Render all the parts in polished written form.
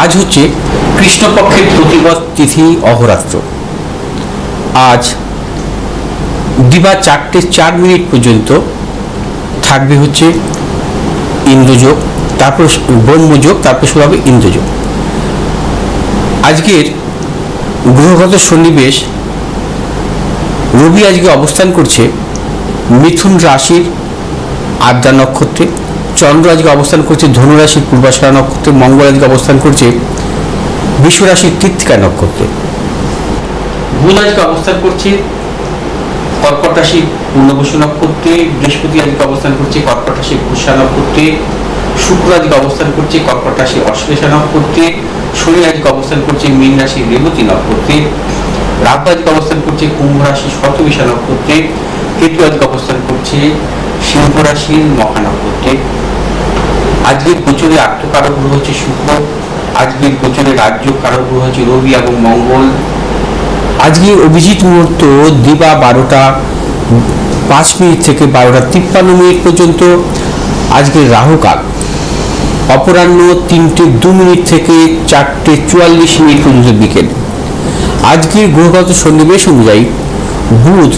আজ হচ্ছে কৃষ্ণপক্ষের প্রতিপদ তিথি অহরাত্র। আজ দিবা 4:04 পর্যন্ত থাকবে হচ্ছে ইন্দ্রযোগ, তারপর ব্রহ্মযোগ, তারপর শুরু হবে ইন্দ্রযোগ। আজকের গ্রহগত সন্নিবেশ, রবি আজকে অবস্থান করছে মিথুন রাশির আদ্রা নক্ষত্রে, চন্দ্র আজকে অবস্থান করছে ধনু রাশির পূর্বাষাঢ়া নক্ষত্রে, মঙ্গল আজকে অবস্থান করছে বৃষ রাশির কৃত্তিকা নক্ষত্রে, বুধ আজকে অবস্থান করছে কর্কট রাশির পূর্ণবসু নক্ষত্রে, বৃহস্পতি আজকে অবস্থান করছে কর্কট রাশির পুষ্যা নক্ষত্রে, শুক্র আজকে অবস্থান করছে কর্কট রাশির অশ্লেষা নক্ষত্রে, শনি আজকে অবস্থান করছে মীন রাশির রেবতী নক্ষত্রে, রাহু আজকে অবস্থান করছে কুম্ভ রাশির শতবিশা নক্ষত্রে, কেতু আজকে অবস্থান করছে সিংহ রাশির মহা নক্ষত্রে। আজকের গোচরে আত্মকারক গ্রহ হচ্ছে শুক্র, আজকের গোচরে রাজ্য কারক গ্রহ হচ্ছে রবি এবং মঙ্গল। আজকে অভিজিৎ মুহূর্ত দিবা 12:05 থেকে 12:53 পর্যন্ত। আজকে রাহুকাল অপরাহ্ন 3:02 থেকে 4:44 পর্যন্ত বিকেল। আজকের গ্রহগত সন্নিবেশ অনুযায়ী বুধ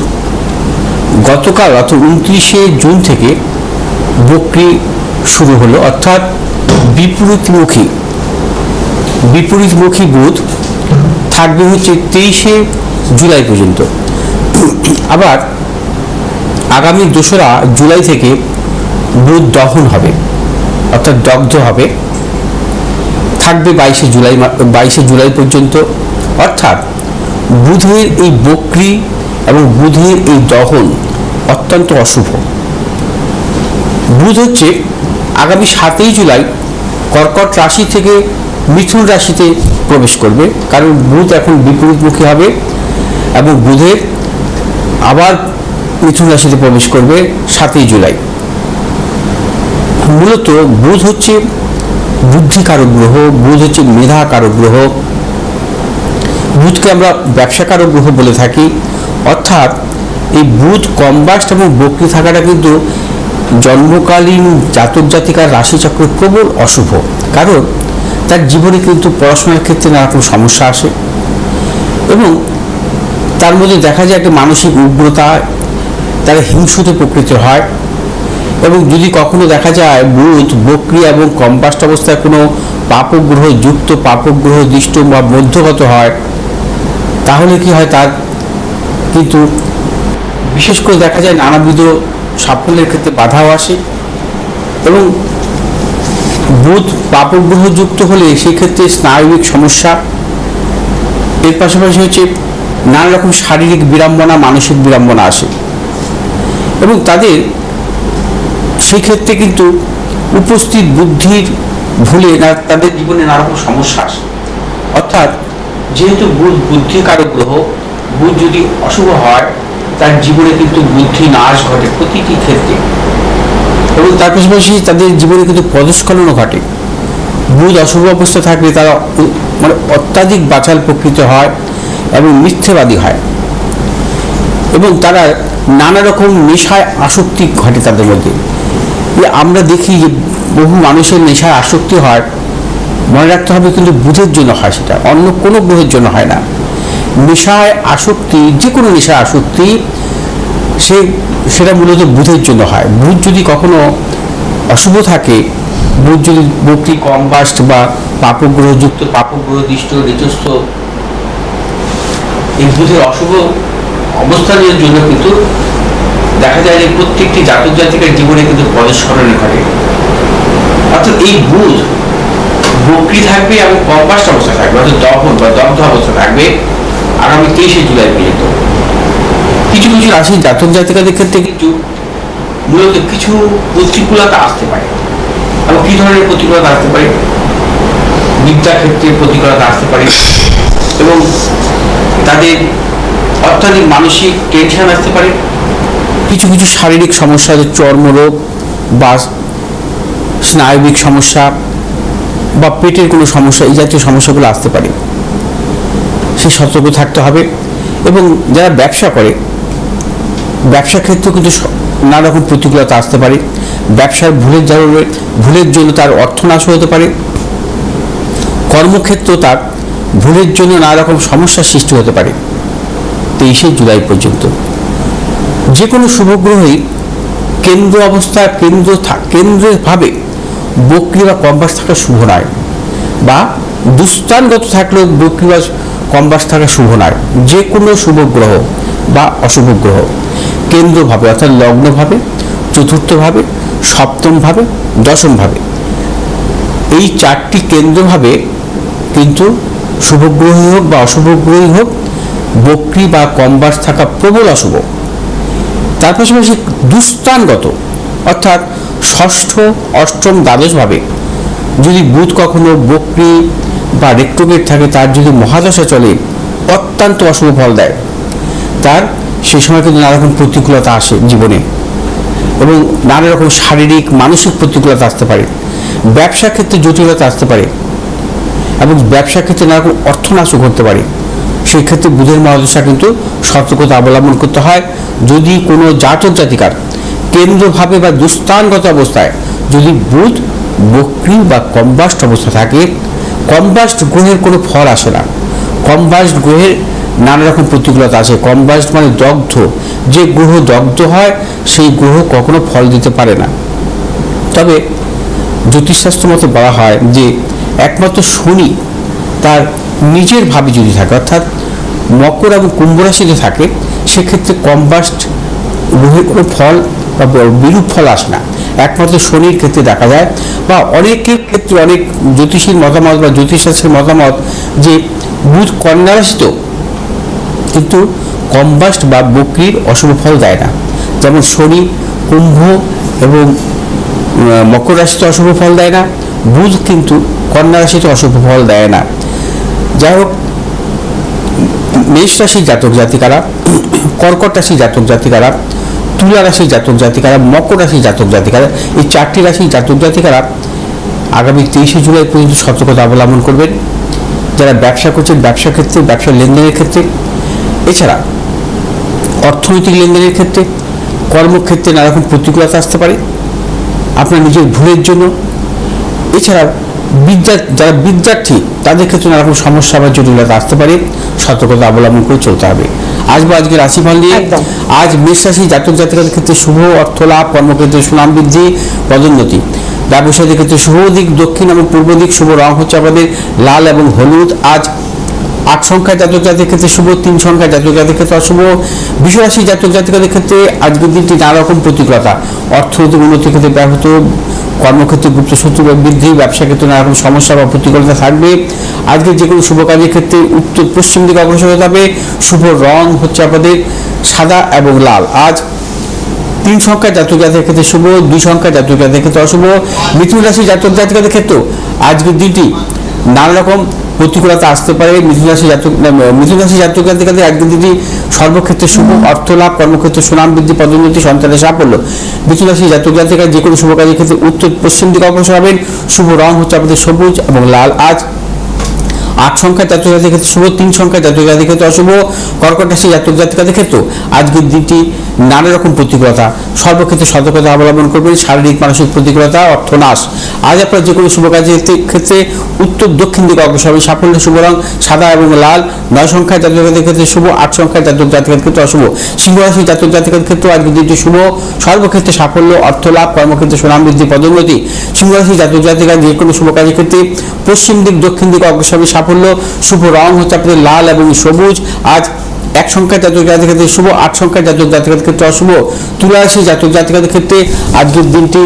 গতকাল অর্থাৎ 29শে জুন থেকে বক্রি শুরু হলো, অর্থাৎ বিপরীতমুখী বুধ থাকবে হচ্ছে 23শে জুলাই পর্যন্ত। আবার আগামী 2রা জুলাই থেকে বুধ দহন হবে, অর্থাৎ দগ্ধ হবে, থাকবে 22শে জুলাই পর্যন্ত। অর্থাৎ বুধের এই বক্রি এবং বুধের এই দহন অত্যন্ত অশুভ। বুধ হচ্ছে আগামী 7ই জুলাই কর্কট রাশি থেকে মিথুন রাশিতে প্রবেশ করবে, কারণ বুধ এখন বিপরীতমুখী হবে এবং বুধের আবার মিথুন রাশিতে প্রবেশ করবে 7ই জুলাই। মূলত বুধ হচ্ছে বুদ্ধিকারক গ্রহ, বুধ হচ্ছে মেধাকারক গ্রহ, বুধকে আমরা ব্যবসাকারক গ্রহ বলে থাকি। অর্থাৎ এই বুধ কম্বাস্ট এবং বক্রি থাকাটা কিন্তু জন্মকালীন জাতক জাতিকার রাশিচক্র প্রবল অশুভ, কারণ তার জীবনে কিন্তু পড়াশোনার ক্ষেত্রে নানা রকম সমস্যা আসে এবং তার মধ্যে দেখা যায় একটা মানসিক উগ্রতা, তারা হিংসুতে প্রকৃতির হয়। এবং যদি কখনো দেখা যায় বুধ বক্রি এবং কম্বাস্ট অবস্থায় কোনো পাপগ্রহ যুক্ত, পাপগ্রহ দৃষ্ট বা মধ্যগত হয়, তাহলে কি হয়, তার কিন্তু বিশেষ করে দেখা যায় নানাবিধ সাফল্যের ক্ষেত্রে বাধাও আসে। এবং বুধ পাপগ্রহ যুক্ত হলে সেই ক্ষেত্রে স্নায়বিক সমস্যা, এর পাশাপাশি হচ্ছে নানা রকম শারীরিক বিড়ম্বনা, মানসিক বিড়ম্বনা আসে এবং তাদের সেই ক্ষেত্রে কিন্তু উপস্থিত বুদ্ধির ভুলে তাদের জীবনে নানা রকম সমস্যা আসে। অর্থাৎ যেহেতু বুধ বুদ্ধিকারক গ্রহ, বুধ যদি অশুভ হয় তার জীবনে কিন্তু বুদ্ধি নাশ ঘটে প্রতিটি ক্ষেত্রে এবং তার পাশাপাশি তাদের জীবনে কিন্তু পদস্খলনও ঘটে। বুধ অশুভ অবস্থা থাকলে তারা মানে অত্যাধিক বাচাল প্রকৃত হয় এবং মিথ্যেবাদী হয় এবং তারা নানা রকম নেশায় আসক্তি ঘটে তাদের মধ্যে। আমরা দেখি যে বহু মানুষের নেশায় আসক্তি হয়, মনে রাখতে হবে কিন্তু বুধের জন্য হয়, সেটা অন্য কোনো গ্রহের জন্য হয় না। নেশায় আসক্তি, যে কোনো নেশায় আসক্তি সেটা মূলত বুধের জন্য হয়। বুধ যদি কখনো অশুভ থাকে, বুধ যদি বক্রি কম্বাস্ট বা পাপগ্রহযুক্ত, পাপগ্রহদিষ্ট, ঋতস্থ, এই বুধের অশুভ অবস্থানের জন্য কিন্তু দেখা যায় যে প্রত্যেকটি জাতক জাতিকার জীবনে কিন্তু পদস্খলন ঘটে। অর্থাৎ এই বুধ বক্রি থাকবে এবং কম্বাস্ট অবস্থা থাকবে, অর্থাৎ দহন বা দগ্ধ অবস্থা থাকবে আগামী 23শে জুলাই পর্যন্ত। কিছু কিছু রাশির জাতক জাতিকাদের ক্ষেত্রে কিন্তু মূলত কিছু প্রতিকূলতা আসতে পারে। এবং কি ধরনের প্রতিকূলতা আসতে পারে? বিদ্যা ক্ষেত্রে প্রতিকূলতা আসতে পারে এবং তাদের অত্যাধিক মানসিক টেনশন আসতে পারে। কিছু কিছু শারীরিক সমস্যা, চর্মরোগ বা স্নায়বিক সমস্যা বা পেটের কোনো সমস্যা, এই জাতীয় সমস্যাগুলো আসতে পারে, সে সতর্ক থাকতে হবে। এবং যারা ব্যবসা করে, ব্যবসা ক্ষেত্রেও কিন্তু নানা রকম প্রতিকূলতা আসতে পারে। ব্যবসার ভুলের জন্য তার অর্থনাশ হতে পারে। কর্মক্ষেত্র তার ভুলের জন্য নানা রকম সমস্যার সৃষ্টি হতে পারে 23শে জুলাই পর্যন্ত। যে কোনো শুভগ্রহই কেন্দ্র অবস্থা কেন্দ্রভাবে বক্রী বা কম্পাস থাকা শুভ নয়, বা দুস্থানগত থাকলেও বক্রী বা কম্পাস থাকা শুভ নয়। যে কোনো শুভগ্রহ বা অশুভ গ্রহ কেন্দ্রভাবে অর্থাৎ লগ্নভাবে, চতুর্থভাবে, সপ্তমভাবে, দশমভাবে, এই 4টি কেন্দ্রভাবে কিন্তু শুভগ্রহই হোক বা অশুভ গ্রহই হোক বক্রী বা কম্পাস থাকা প্রবল অশুভ। তার পাশাপাশি দুস্থানগত অর্থাৎ ষষ্ঠ, অষ্টম, দ্বাদশভাবে যদি বুধ কখনো বক্রী বা রেট্রোগ্রেড থাকে, তার যদি মহাদশা চলে অত্যন্ত অশুভ ফল দেয়। তার সেই সময় কিন্তু নানা রকম প্রতিকূলতা আসে জীবনে, এবং নানা রকম শারীরিক মানসিক প্রতিকূলতা আসতে পারে, ব্যবসা ক্ষেত্রে জটিলতা আসতে পারে, এবং ব্যবসা ক্ষেত্রে নানা রকম অর্থনাশও ঘটতে পারে। সেই ক্ষেত্রে বুধের মহাদশা কিন্তু সতর্কতা অবলম্বন করতে হয়। যদি কোনো জাতক জাতিকার কেন্দ্রভাবে বা দুস্থানগত অবস্থায় যদি বুধ বক্রী বা কম্বাস্ট অবস্থা থাকে, কম্বাস্ট গ্রহের কোনো ফল আসে না। কম্বাস্ট গ্রহের নানা রকম প্রতিকূলতা আছে। কম্বাস্ট মানে দগ্ধ, যে গ্রহ দগ্ধ হয় সেই গ্রহ কখনো ফল দিতে পারে না। তবে জ্যোতিষশাস্ত্র মতে বলা হয় যে একমাত্র শনি তার নিজের ভাবে যদি থাকে, অর্থাৎ মকর এবং কুম্ভ রাশিতে থাকে, সেক্ষেত্রে কম্বাস্ট গ্রহের কোনো ফল বা বিরূপ ফল আসে না। একমাত্র শনির ক্ষেত্রে দেখা যায়, বা অনেকের ক্ষেত্রে অনেক জ্যোতিষীর মতামত বা জ্যোতিষশাস্ত্রের মতামত যে বুধ কন্যা রাশিতেও কিন্তু কম্বাস্ট বা বক্রীর অশুভ ফল দেয় না। যেমন শনি কুম্ভ এবং মকর রাশিতে অশুভ ফল দেয় না, বুধ কিন্তু কন্যা রাশিতে অশুভ ফল দেয় না। যাই হোক, মেষ রাশির জাতক জাতিকারা, কর্কট রাশির জাতক জাতিকারা, তুলা রাশির জাতক জাতিকারা, মকর রাশির জাতক জাতিকারা, এই 4টি রাশির জাতক জাতিকারা আগামী 23শে জুলাই পর্যন্ত সতর্কতা অবলম্বন করবেন। যারা ব্যবসা করছেন ব্যবসা ক্ষেত্রে, ব্যবসার লেনদেনের ক্ষেত্রে, এছাড়া অর্থনৈতিক লেনদেনের ক্ষেত্রে, কর্মক্ষেত্রে নানা রকম প্রতিকূলতা আসতে পারে আপনার নিজের ভুলের জন্য। এছাড়া যারা বিদ্যার্থী তাদের ক্ষেত্রে নানা রকম সমস্যা বা জটিলতা আসতে পারে, সতর্কতা অবলম্বন করে চলতে হবে। আজকে রাশিফল নিয়ে আজ মেষ রাশি জাতক জাতিকাদের ক্ষেত্রে শুভ অর্থ লাভ, কর্মক্ষেত্রে সুনাম বৃদ্ধি, পদোন্নতি, ব্যবসায়ীদের ক্ষেত্রে শুভ দিক দক্ষিণ এবং পূর্ব দিক, শুভ রং হচ্ছে আমাদের লাল এবং হলুদ। আজ 8 সংখ্যার জাতক জাতিকাদের ক্ষেত্রে শুভ, 3 সংখ্যার জাতক জাতিকাদের ক্ষেত্রে অশুভ। বিশ্বরাশি জাতক জাতিকাদের ক্ষেত্রে আজকের দিনটি নানা রকম প্রতিকূলতা, অর্থনৈতিক উন্নতির ক্ষেত্রে ব্যাহত, কর্মক্ষেত্রে গুপ্ত শত্রু বৃদ্ধি, ব্যবসা ক্ষেত্রে নানা রকম সমস্যা বা প্রতিকূলতা থাকবে। আজকে যে কোনো শুভ কাজের ক্ষেত্রে উত্তর পশ্চিম দিকে অগ্রসর হতে হবে। শুভ রং হচ্ছে আমাদের সাদা এবং লাল। আজ 3 সংখ্যার জাতক জাতিকাদের ক্ষেত্রে শুভ, 2 সংখ্যার জাতক জাতিকাদের ক্ষেত্রে অশুভ। মিথুন রাশি জাতক জাতিকাদের ক্ষেত্রেও আজকের দিনটি নানা রকম প্রতিকূলতা আসতে পারে। মিথুন রাশি জাতক জাতিকাদের আজকের দিনটি সর্বক্ষেত্রে শুভ, অর্থ লাভ, কর্মক্ষেত্রে সুনাম বৃদ্ধি, পদোন্নতি, সন্তানের সাফল্য। মিথুন রাশি জাতক জাতিকারা যে কোনো শুভ কাজের ক্ষেত্রে উত্তর পশ্চিম দিকে অগ্রসর হবেন। শুভ রং হচ্ছে আমাদের সবুজ এবং লাল। আজ 8 সংখ্যার জাতক জাতিকাদের ক্ষেত্রে শুভ, 3 সংখ্যার জাতক জাতিকাদের ক্ষেত্রে অশুভ। কর্কট রাশি জাতক জাতিকাদের ক্ষেত্রেও আজকের দিনটি নানা রকম প্রতিকূলতা, সর্বক্ষেত্রে সতর্কতা অবলম্বন করবেন। শারীরিক মানসিক প্রতিকূলতা, অর্থনাশ। আজ আপনার যে কোনো শুভ কাজের ক্ষেত্রে উত্তর দক্ষিণ দিকে অগ্রসর হবে। সাফল্য, শুভ রং সাদা এবং লাল। 9 সংখ্যার জাতক জাতিকাদের ক্ষেত্রে শুভ, 8 সংখ্যার জাতক জাতিকাদের ক্ষেত্রে অশুভ। সিংহ রাশি জাতক জাতিকাদের ক্ষেত্রে আজকের দিনটি শুভ, সর্বক্ষেত্রে সাফল্য, অর্থ লাভ, কর্মক্ষেত্রে সুনাম বৃদ্ধি, পদোন্নতি। সিংহ রাশি জাতক জাতিকার যে কোনো শুভ কাজের ক্ষেত্রে পশ্চিম দিক দক্ষিণ দিকে অগ্রসর হবে। সাফল্য, শুভ রং হচ্ছে আপনাদের লাল এবং সবুজ। আজ 1 সংখ্যার জাতক জাতিকাদের ক্ষেত্রে শুভ, 8 সংখ্যার জাতক জাতিকাদের ক্ষেত্রে অশুভ। তুলা রাশি জাতক জাতিকাদের ক্ষেত্রে আজকের দিনটি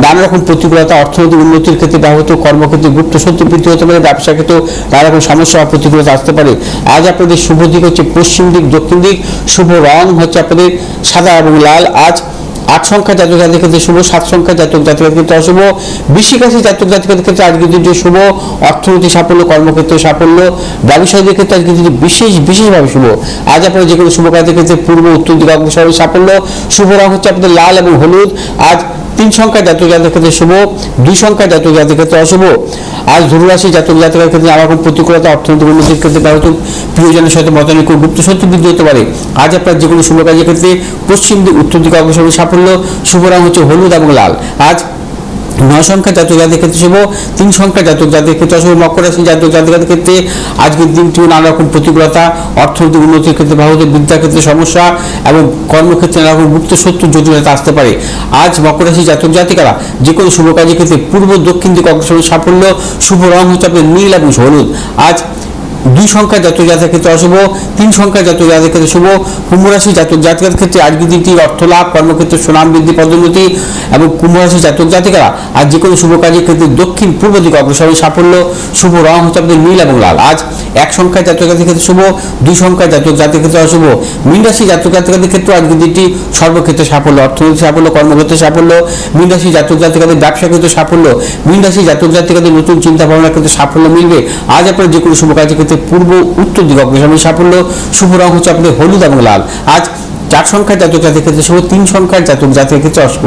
নানা রকম প্রতিকূলতা, অর্থনৈতিক উন্নতির ক্ষেত্রে ব্যাহত, কর্মক্ষেত্রে গুপ্ত শত্রু বৃদ্ধি হতে পারে, ব্যবসা ক্ষেত্রেও নানা রকম সমস্যা বা প্রতিকূলতা আসতে পারে। আজ আপনাদের শুভ দিক হচ্ছে পশ্চিম দিক দক্ষিণ দিক। শুভ রং হচ্ছে আপনাদের সাদা এবং লাল। আজ 8 সংখ্যার জাতক জাতিকাদের ক্ষেত্রে শুভ, 7 সংখ্যার জাতক জাতিকাদের ক্ষেত্রে অশুভ। বৃশ্চিক রাশি জাতক জাতিকাদের ক্ষেত্রে আজকের দিনটি শুভ, অর্থনৈতিক সাফল্য, কর্মক্ষেত্রে সাফল্য, ব্যবসায়ীদের ক্ষেত্রে আজকের দিনটি বিশেষভাবে শুভ। আজ আপনারা যে কোনো শুভ কাজের ক্ষেত্রে পূর্ব উত্তর দিকে অগ্রসর হবে। সাফল্য, শুভ রং হচ্ছে আপনাদের লাল এবং হলুদ। আজ 3 সংখ্যার জাতক জাতিকাদের ক্ষেত্রে শুভ, 2 সংখ্যার জাতক জাতিকাদের ক্ষেত্রে অশুভ। আজ ধনু রাশি জাতক জাতিকাদের ক্ষেত্রে নানা রকম প্রতিকূলতা, অর্থনৈতিক উন্নতির ক্ষেত্রে ব্যাহত, প্রিয়জনের সাথে মতানৈক্য, গুপ্ত শত্রু বৃদ্ধি হতে পারে। আজ আপনার যে কোনো শুভ কাজের ক্ষেত্রে পশ্চিম দিক উত্তর দিকে অগ্রসর হবে। সাফল্য, শুভ রং হচ্ছে হলুদ এবং লাল। আজ নয় সংখ্যা জাতক জাতির ক্ষেত্রে শুভ, 3 সংখ্যা জাতক জাতির ক্ষেত্রে অশুভ। মকর রাশি জাতক জাতিকাদের ক্ষেত্রে আজকের দিনটি নানা রকম প্রতিকূলতা, অর্থনৈতিক উন্নতির ক্ষেত্রে বাহুতে, বিদ্যার ক্ষেত্রে সমস্যা এবং কর্মক্ষেত্রে নানা রকম গুপ্ত শত্রু জটিলতা আসতে পারে। আজ মকর রাশি জাতক জাতিকারা যে কোনো শুভ কাজের ক্ষেত্রে পূর্ব দক্ষিণ দিকে অগ্রসর সাফল্য। শুভ রং হচ্ছে আপনার নীল এবং হলুদ। আজ 2 সংখ্যা জাতক জাতির ক্ষেত্রে অশুভ, 3 সংখ্যা জাতক জাতির ক্ষেত্রে শুভ। কুম্ভ রাশি জাতক জাতিকার ক্ষেত্রে আজকের দিনটি অর্থ লাভ, কর্মক্ষেত্রে সুনাম বৃদ্ধি, পদোন্নতি এবং কুম্ভ রাশি জাতক জাতিকারা আজ যে কোনো শুভ কাজের ক্ষেত্রে দক্ষিণ পূর্ব দিকে অগ্রসর সাফল্য। শুভ রং হচ্ছে আপনাদের নীল এবং লাল। আজ 1 সংখ্যা জাতক জাতির ক্ষেত্রে শুভ, 2 সংখ্যা জাতক জাতির ক্ষেত্রে অশুভ। মীন রাশি জাতক জাতিকাদের ক্ষেত্রে আজকের দিনটি সর্বক্ষেত্রে সাফল্য, অর্থনৈতিক সাফল্য, কর্মক্ষেত্রে সাফল্য। মীন রাশি জাতক জাতিকাদের ব্যবসা ক্ষেত্রে সাফল্য। মীন রাশি জাতক জাতিকাদের নতুন চিন্তা ভাবনার ক্ষেত্রে সাফল্য মিলবে। আজ আপনার যে কোনো শুভ কাজের ক্ষেত্রে পূর্ব উত্তর দিকে অগ্রসর সাফল্য। শুভ রং হচ্ছে আপনাদের হলুদ এবং লাল। আজ 4 সংখ্যার জাতক জাতির ক্ষেত্রে শুভ, 3 সংখ্যার জাতক জাতির ক্ষেত্রে অশুভ।